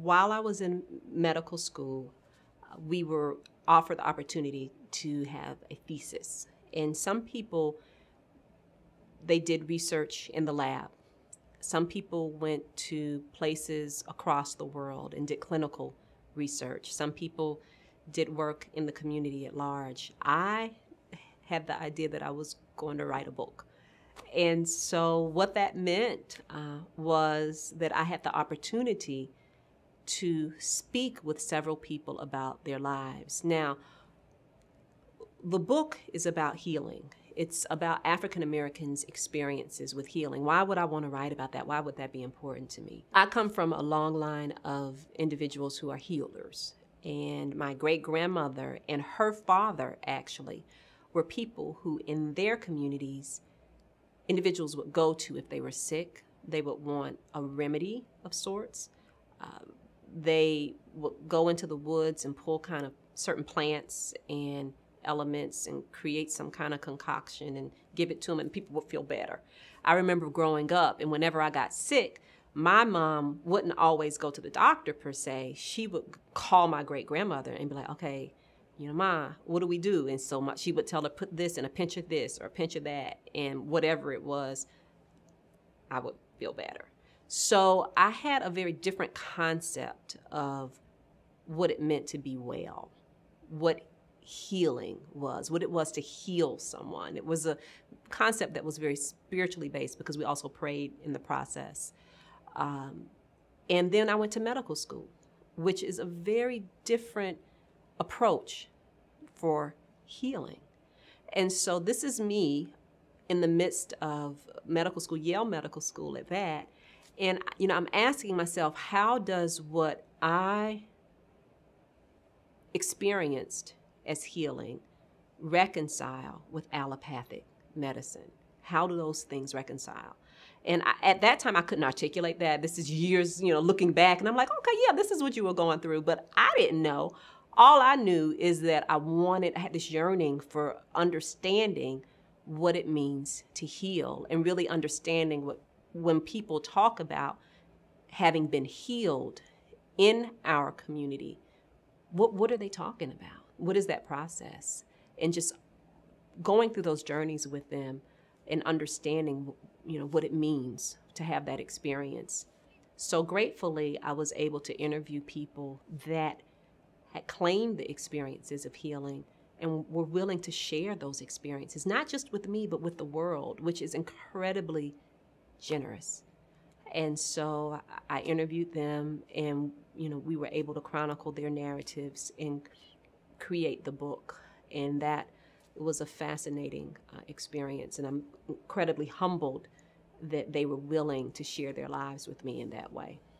While I was in medical school, we were offered the opportunity to have a thesis. And some people, they did research in the lab. Some people went to places across the world and did clinical research. Some people did work in the community at large. I had the idea that I was going to write a book. And so what that meant was that I had the opportunity to speak with several people about their lives. Now, the book is about healing. It's about African Americans' experiences with healing. Why would I want to write about that? Why would that be important to me? I come from a long line of individuals who are healers. And my great-grandmother and her father, actually, were people who in their communities, individuals would go to if they were sick. They would want a remedy of sorts. They would go into the woods and pull kind of certain plants and elements and create some kind of concoction and give it to them, and people would feel better. I remember growing up, and whenever I got sick, my mom wouldn't always go to the doctor per se. She would call my great-grandmother and be like, okay, Ma, what do we do? And so she would tell her, put this in a pinch of this or a pinch of that, and whatever it was, I would feel better. So I had a very different concept of what it meant to be well, what healing was, what it was to heal someone. It was a concept that was very spiritually based because we also prayed in the process. And then I went to medical school, which is a very different approach for healing. And so this is me in the midst of medical school, Yale Medical School at that. And, I'm asking myself, how does what I experienced as healing reconcile with allopathic medicine? How do those things reconcile? And at that time, I couldn't articulate that. This is years, looking back, and I'm like, okay, yeah, this is what you were going through. But I didn't know. All I knew is that I had this yearning for understanding what it means to heal and really understanding when people talk about having been healed in our community, what are they talking about? What is that process? And just going through those journeys with them and understanding, what it means to have that experience. So gratefully, I was able to interview people that had claimed the experiences of healing and were willing to share those experiences, not just with me, but with the world, which is incredibly generous. And so I interviewed them, and we were able to chronicle their narratives and create the book. And that was a fascinating experience, and I'm incredibly humbled that they were willing to share their lives with me in that way.